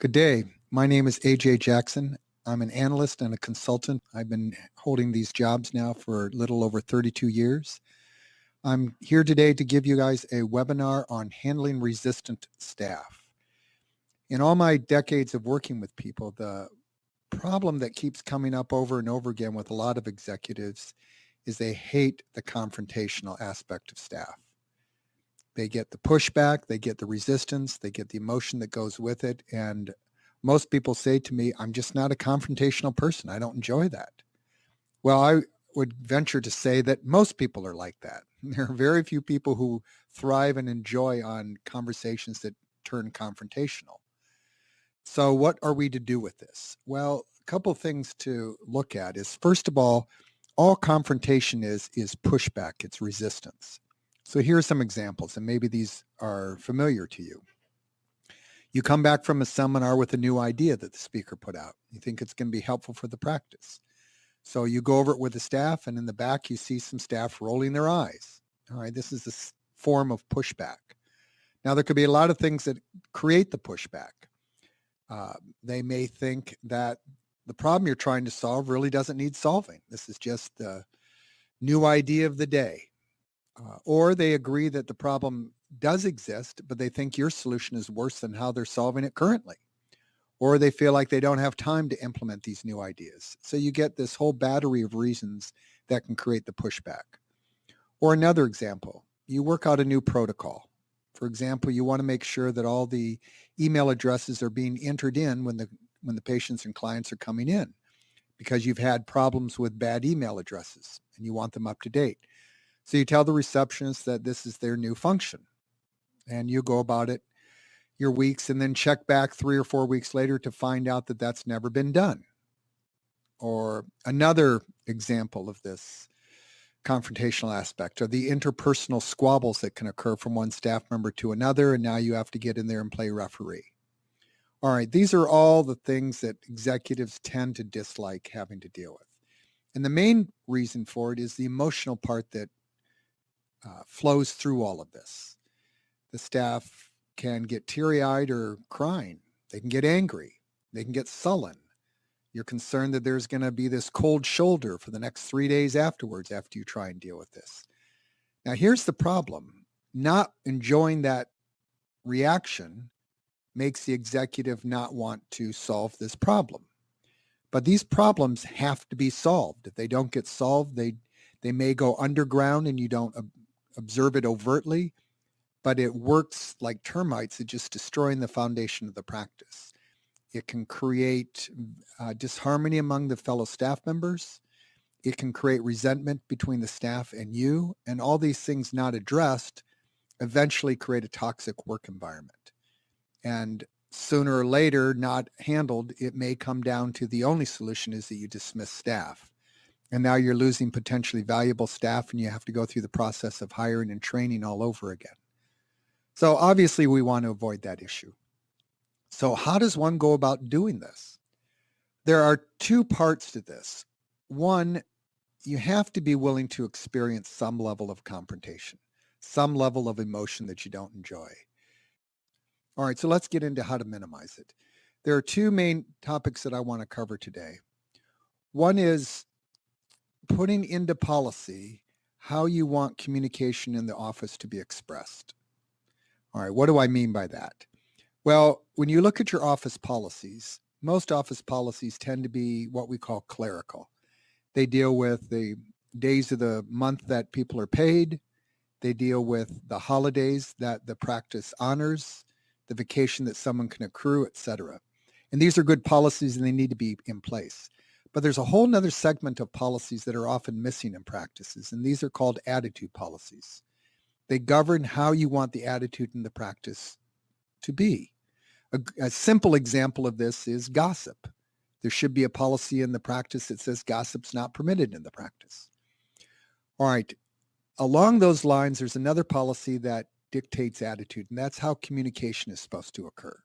Good day. My name is AJ Jackson. I'm an analyst and a consultant. I've been holding these jobs now for a little over 32 years. I'm here today to give you guys a webinar on handling resistant staff. In all my decades of working with people, the problem that keeps coming up over and over again with a lot of executives is they hate the confrontational aspect of staff. They get the pushback, they get the resistance, they get the emotion that goes with it. And most people say to me, I'm just not a confrontational person. I don't enjoy that. Well, I would venture to say that most people are like that. There are very few people who thrive and enjoy on conversations that turn confrontational. So what are we to do with this? Well, a couple of things to look at is, first of all confrontation is pushback, it's resistance. So here are some examples, and maybe these are familiar to you. You come back from a seminar with a new idea that the speaker put out. You think it's going to be helpful for the practice. So you go over it with the staff, and in the back, you see some staff rolling their eyes. All right, this is a form of pushback. Now, there could be a lot of things that create the pushback. They may think that the problem you're trying to solve really doesn't need solving. This is just the new idea of the day. Or they agree that the problem does exist, but they think your solution is worse than how they're solving it currently. Or they feel like they don't have time to implement these new ideas. So you get this whole battery of reasons that can create the pushback. Or another example, you work out a new protocol. For example, you want to make sure that all the email addresses are being entered in when the patients and clients are coming in, because you've had problems with bad email addresses and you want them up to date. So you tell the receptionist that this is their new function, and you go about it your weeks and then check back 3 or 4 weeks later to find out that that's never been done. Or another example of this confrontational aspect are the interpersonal squabbles that can occur from one staff member to another, and now you have to get in there and play referee. All right, these are all the things that executives tend to dislike having to deal with. And the main reason for it is the emotional part that flows through all of this. The staff can get teary-eyed or crying. They can get angry. They can get sullen. You're concerned that there's going to be this cold shoulder for the next 3 days afterwards after you try and deal with this. Now, here's the problem. Not enjoying that reaction makes the executive not want to solve this problem. But these problems have to be solved. If they don't get solved, they may go underground and you don't observe it overtly, but it works like termites at just destroying the foundation of the practice. It can create disharmony among the fellow staff members. It can create resentment between the staff and you, and all these things not addressed eventually create a toxic work environment. And sooner or later, not handled, it may come down to the only solution is that you dismiss staff. And now you're losing potentially valuable staff, and you have to go through the process of hiring and training all over again. So obviously we want to avoid that issue. So how does one go about doing this? There are two parts to this. One, you have to be willing to experience some level of confrontation, some level of emotion that you don't enjoy. All right, so let's get into how to minimize it. There are two main topics that I want to cover today. One is putting into policy how you want communication in the office to be expressed. All right, what do I mean by that? Well, when you look at your office policies, most office policies tend to be what we call clerical. They deal with the days of the month that people are paid. They deal with the holidays that the practice honors, the vacation that someone can accrue, etc. And these are good policies and they need to be in place. But there's a whole nother segment of policies that are often missing in practices, and these are called attitude policies. They govern how you want the attitude in the practice to be. A simple example of this is gossip. There should be a policy in the practice that says gossip's not permitted in the practice. All right. Along those lines, there's another policy that dictates attitude, and that's how communication is supposed to occur.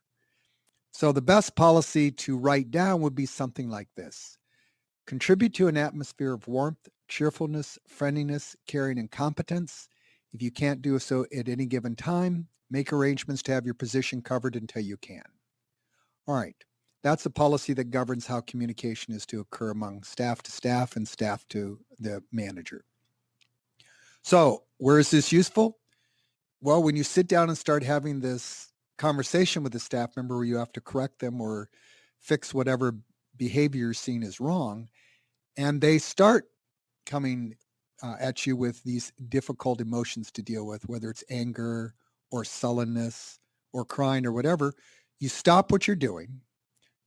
So the best policy to write down would be something like this. Contribute to an atmosphere of warmth, cheerfulness, friendliness, caring, and competence. If you can't do so at any given time, make arrangements to have your position covered until you can. All right. That's a policy that governs how communication is to occur among staff to staff and staff to the manager. So where is this useful? Well, when you sit down and start having this conversation with a staff member where you have to correct them or fix whatever behavior you're seen as wrong, and they start coming at you with these difficult emotions to deal with, whether it's anger or sullenness or crying or whatever, you stop what you're doing.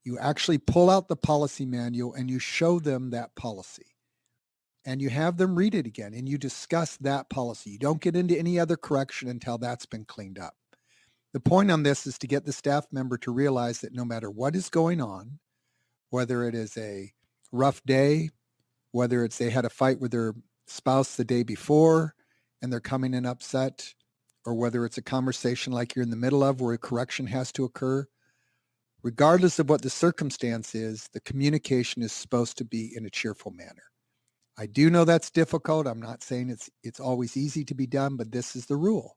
You actually pull out the policy manual and you show them that policy. And you have them read it again and you discuss that policy. You don't get into any other correction until that's been cleaned up. The point on this is to get the staff member to realize that no matter what is going on, whether it is a rough day, whether it's they had a fight with their spouse the day before and they're coming in upset, or whether it's a conversation like you're in the middle of where a correction has to occur, regardless of what the circumstance is, the communication is supposed to be in a cheerful manner. I do know that's difficult. I'm not saying it's always easy to be done, but this is the rule.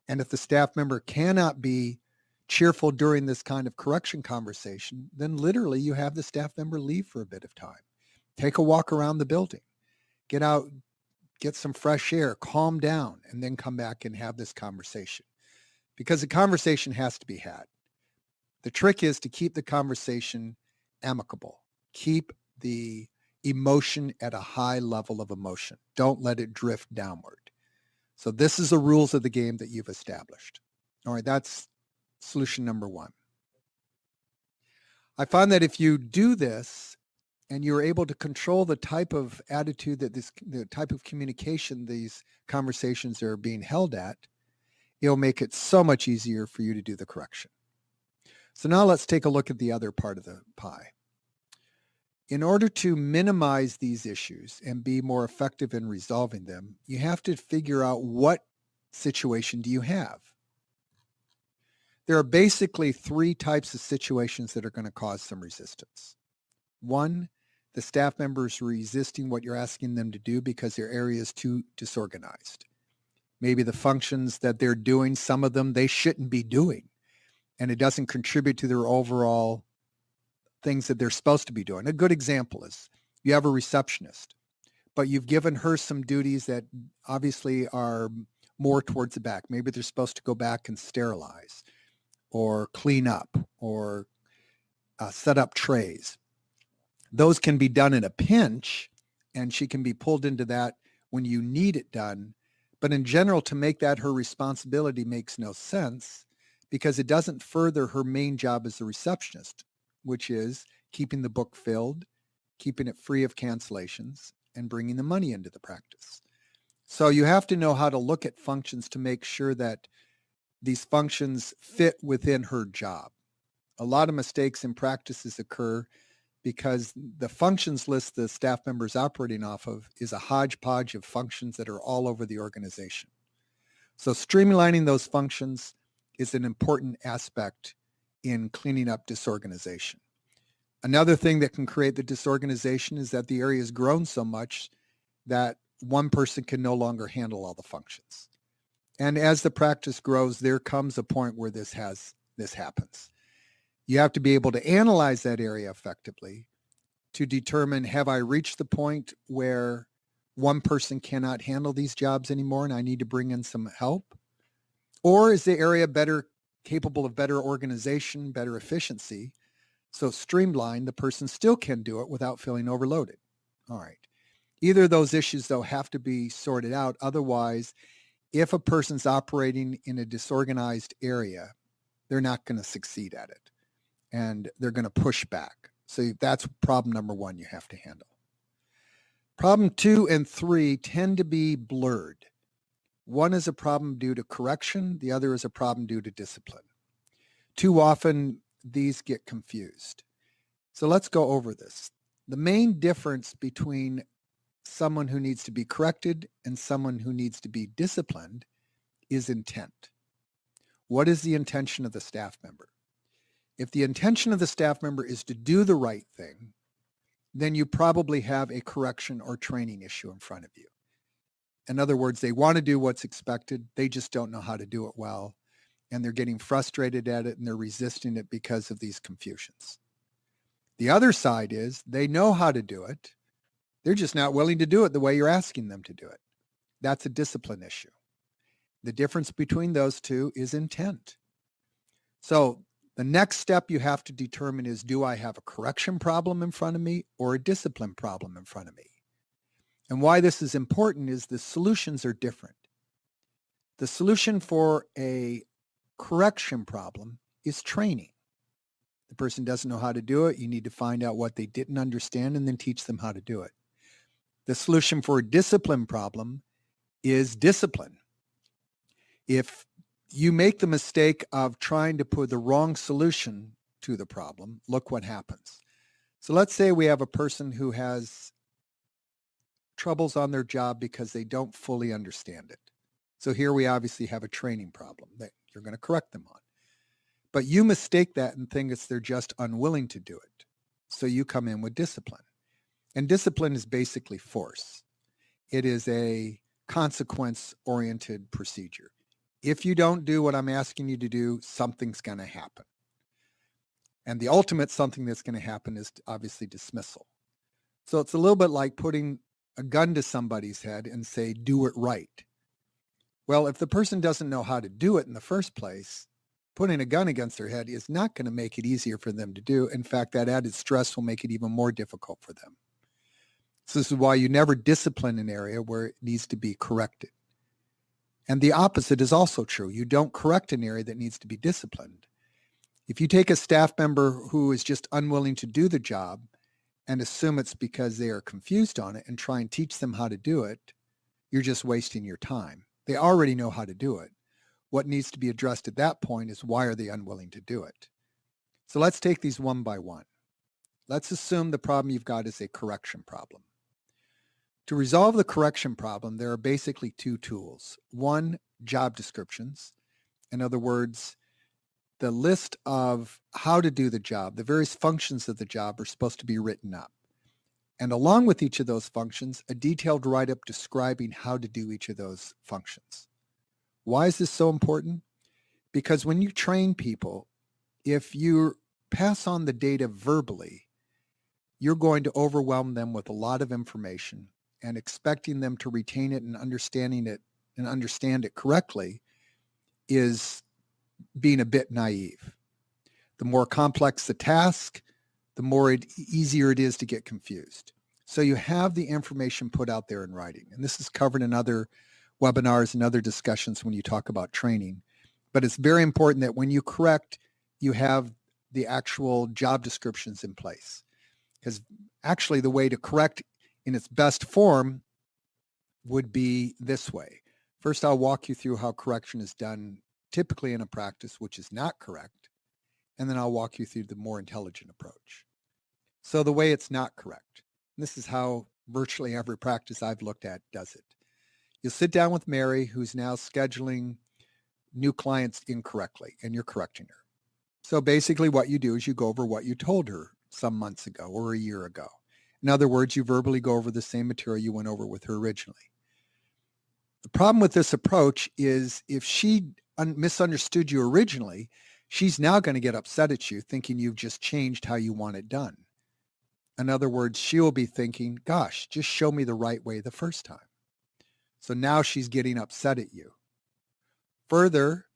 And if the staff member cannot be cheerful during this kind of correction conversation, then literally you have the staff member leave for a bit of time. Take a walk around the building, get out, get some fresh air, calm down, and then come back and have this conversation. Because the conversation has to be had. The trick is to keep the conversation amicable. Keep the emotion at a high level of emotion. Don't let it drift downward. So this is the rules of the game that you've established. All right, that's solution number one. I find that if you do this and you're able to control the type of attitude that the type of communication these conversations are being held at, it'll make it so much easier for you to do the correction. So now let's take a look at the other part of the pie. In order to minimize these issues and be more effective in resolving them, you have to figure out what situation do you have. There are basically three types of situations that are going to cause some resistance. One, the staff members resisting what you're asking them to do because their area is too disorganized. Maybe the functions that they're doing, some of them they shouldn't be doing, and it doesn't contribute to their overall things that they're supposed to be doing. A good example is you have a receptionist, but you've given her some duties that obviously are more towards the back. Maybe they're supposed to go back and sterilize or clean up or set up trays. Those can be done in a pinch, and she can be pulled into that when you need it done. But in general, to make that her responsibility makes no sense because it doesn't further her main job as a receptionist, which is keeping the book filled, keeping it free of cancellations, and bringing the money into the practice. So you have to know how to look at functions to make sure that these functions fit within her job. A lot of mistakes in practices occur because the functions list the staff members operating off of is a hodgepodge of functions that are all over the organization. So streamlining those functions is an important aspect in cleaning up disorganization. Another thing that can create the disorganization is that the area has grown so much that one person can no longer handle all the functions. And as the practice grows, there comes a point where this happens. You have to be able to analyze that area effectively to determine, have I reached the point where one person cannot handle these jobs anymore and I need to bring in some help? Or is the area capable of better organization, better efficiency? So streamlined, the person still can do it without feeling overloaded. All right. Either of those issues, though, have to be sorted out. Otherwise, if a person's operating in a disorganized area, they're not going to succeed at it. And they're going to push back. So that's problem number one you have to handle. Problem 2 and 3 tend to be blurred. One is a problem due to correction. The other is a problem due to discipline. Too often, these get confused. So let's go over this. The main difference between someone who needs to be corrected and someone who needs to be disciplined is intent. What is the intention of the staff member? If the intention of the staff member is to do the right thing, then you probably have a correction or training issue in front of you. In other words, they want to do what's expected. They just don't know how to do it well. and they're getting frustrated at it and they're resisting it because of these confusions. The other side is they know how to do it. They're just not willing to do it the way you're asking them to do it. That's a discipline issue. The difference between those two is intent. So the next step you have to determine is, do I have a correction problem in front of me or a discipline problem in front of me? And why this is important is the solutions are different. The solution for a correction problem is training. The person doesn't know how to do it. You need to find out what they didn't understand and then teach them how to do it. The solution for a discipline problem is discipline. If you make the mistake of trying to put the wrong solution to the problem, look what happens. So let's say we have a person who has troubles on their job because they don't fully understand it. So here we obviously have a training problem that you're going to correct them on. But you mistake that and think they're just unwilling to do it. So you come in with discipline. And discipline is basically force. It is a consequence-oriented procedure. If you don't do what I'm asking you to do, something's going to happen. And the ultimate something that's going to happen is obviously dismissal. So it's a little bit like putting a gun to somebody's head and say, do it right. Well, if the person doesn't know how to do it in the first place, putting a gun against their head is not going to make it easier for them to do. In fact, that added stress will make it even more difficult for them. So this is why you never discipline an area where it needs to be corrected. And the opposite is also true. You don't correct an area that needs to be disciplined. If you take a staff member who is just unwilling to do the job and assume it's because they are confused on it and try and teach them how to do it, you're just wasting your time. They already know how to do it. What needs to be addressed at that point is, why are they unwilling to do it? So let's take these one by one. Let's assume the problem you've got is a correction problem. To resolve the correction problem, there are basically two tools. One, job descriptions. In other words, the list of how to do the job, the various functions of the job are supposed to be written up. And along with each of those functions, a detailed write-up describing how to do each of those functions. Why is this so important? Because when you train people, if you pass on the data verbally, you're going to overwhelm them with a lot of information, and expecting them to retain it and understanding it and understand it correctly is being a bit naive. The more complex the task, the more easier it is to get confused. So you have the information put out there in writing. And this is covered in other webinars and other discussions when you talk about training. But it's very important that when you correct, you have the actual job descriptions in place. Because actually the way to correct in its best form would be this way. First, I'll walk you through how correction is done typically in a practice which is not correct, and then I'll walk you through the more intelligent approach. So the way it's not correct, and this is how virtually every practice I've looked at does it. You'll sit down with Mary, who's now scheduling new clients incorrectly, and you're correcting her. So basically what you do is you go over what you told her some months ago or a year ago. In other words, you verbally go over the same material you went over with her originally. The problem with this approach is if she misunderstood you originally, she's now going to get upset at you thinking you've just changed how you want it done. In other words, she'll be thinking, gosh, just show me the right way the first time. So now she's getting upset at you. Further,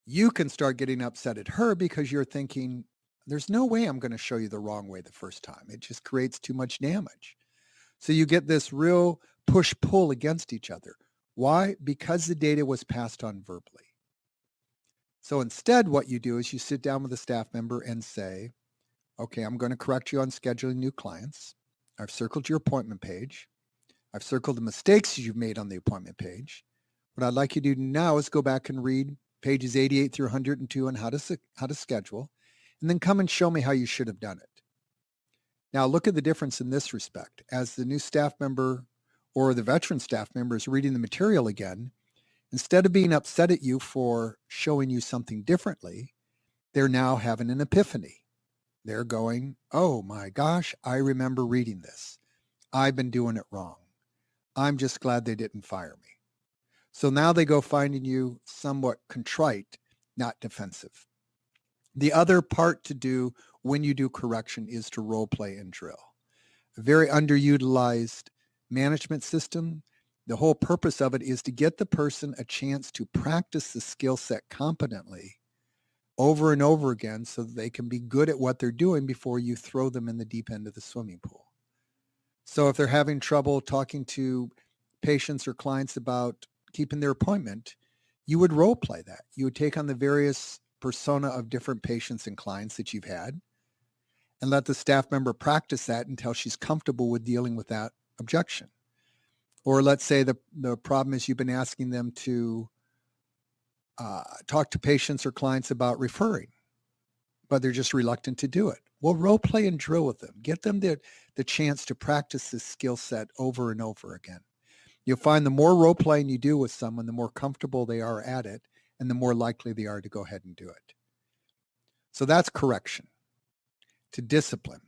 you can start getting upset at her because you're thinking, there's no way I'm going to show you the wrong way the first time. It just creates too much damage. So you get this real push-pull against each other. Why? Because the data was passed on verbally. So instead, what you do is you sit down with a staff member and say, okay, I'm going to correct you on scheduling new clients. I've circled your appointment page. I've circled the mistakes you've made on the appointment page. What I'd like you to do now is go back and read pages 88 through 102 on how to schedule, and then come and show me how you should have done it. Now, look at the difference in this respect. As the new staff member or the veteran staff member is reading the material again, instead of being upset at you for showing you something differently, they're now having an epiphany. They're going, oh my gosh, I remember reading this. I've been doing it wrong. I'm just glad they didn't fire me. So now they go finding you somewhat contrite not defensive. The other part to do when you do correction is to role play and drill. A very underutilized management system. The whole purpose of it is to get the person a chance to practice the skill set competently over and over again so that they can be good at what they're doing before you throw them in the deep end of the swimming pool. So if they're having trouble talking to patients or clients about keeping their appointment, you would role play that. You would take on the various persona of different patients and clients that you've had and let the staff member practice that until she's comfortable with dealing with that objection. Or let's say the problem is you've been asking them to talk to patients or clients about referring, but they're just reluctant to do it. Well, role play and drill with them. Get them the chance to practice this skill set over and over again. You'll find the more role playing you do with someone, the more comfortable they are at it, and the more likely they are to go ahead and do it. So that's correction. To discipline.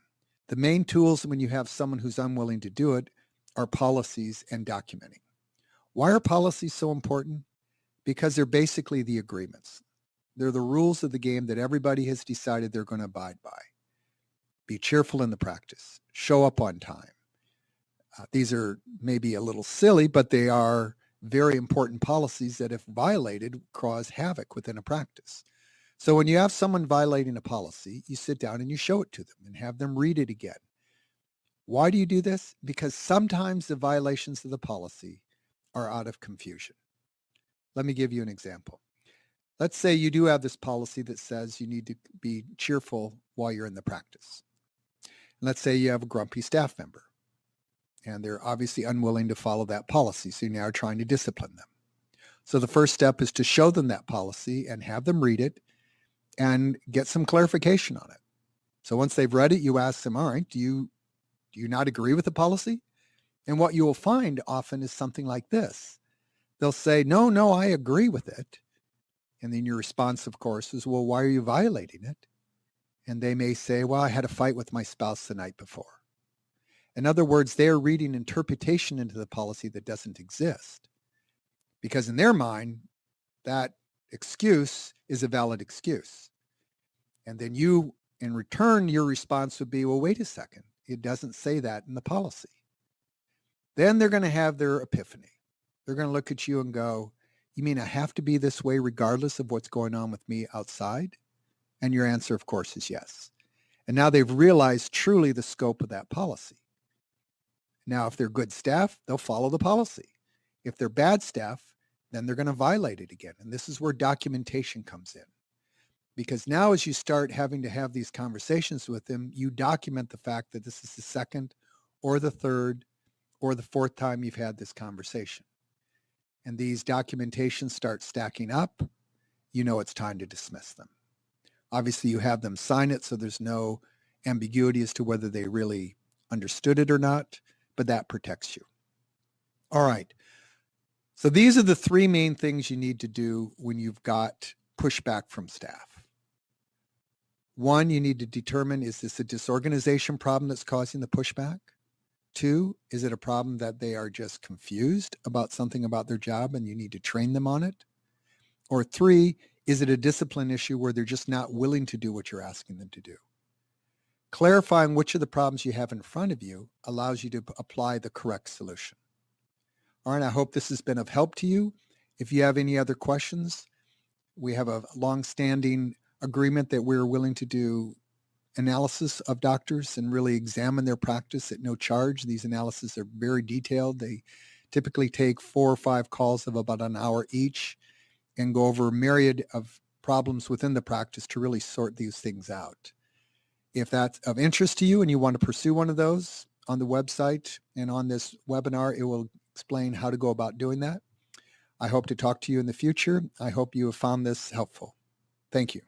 The main tools when you have someone who's unwilling to do it are policies and documenting. Why are policies so important? Because they're basically the agreements. They're the rules of the game that everybody has decided they're going to abide by. Be cheerful in the practice. Show up on time. These are maybe a little silly, but they are very important policies that, if violated, cause havoc within a practice. So when you have someone violating a policy, you sit down and you show it to them and have them read it again. Why do you do this? Because sometimes the violations of the policy are out of confusion. Let me give you an example. Let's say you do have this policy that says you need to be cheerful while you're in the practice. Let's say you have a grumpy staff member and they're obviously unwilling to follow that policy. So you're now trying to discipline them. So the first step is to show them that policy and have them read it and get some clarification on it. So once they've read it, you ask them, all right, do you not agree with the policy? And what you will find often is something like this. They'll say, no, I agree with it. And then your response, of course, is, well, why are you violating it? And they may say, well, I had a fight with my spouse the night before. In other words, they are reading interpretation into the policy that doesn't exist. Because in their mind, that excuse is a valid excuse. And then you, in return, your response would be, well, wait a second. It doesn't say that in the policy. Then they're going to have their epiphany. They're going to look at you and go, you mean I have to be this way regardless of what's going on with me outside? And your answer, of course, is yes. And now they've realized truly the scope of that policy. Now, if they're good staff, they'll follow the policy. If they're bad staff, then they're going to violate it again. And this is where documentation comes in. Because now as you start having to have these conversations with them, you document the fact that this is the second or the third or the fourth time you've had this conversation. And these documentations start stacking up, you know it's time to dismiss them. Obviously, you have them sign it so there's no ambiguity as to whether they really understood it or not, but that protects you. All right. So these are the three main things you need to do when you've got pushback from staff. One, you need to determine, is this a disorganization problem that's causing the pushback? Two, is it a problem that they are just confused about something about their job and you need to train them on it? Or three, is it a discipline issue where they're just not willing to do what you're asking them to do? Clarifying which of the problems you have in front of you allows you to apply the correct solution. All right, I hope this has been of help to you. If you have any other questions, we have a long-standing agreement that we're willing to do analysis of doctors and really examine their practice at no charge. These analyses are very detailed. They typically take 4 or 5 calls of about an hour each and go over a myriad of problems within the practice to really sort these things out. If that's of interest to you and you want to pursue one of those, on the website and on this webinar, it will explain how to go about doing that. I hope to talk to you in the future. I hope you have found this helpful. Thank you.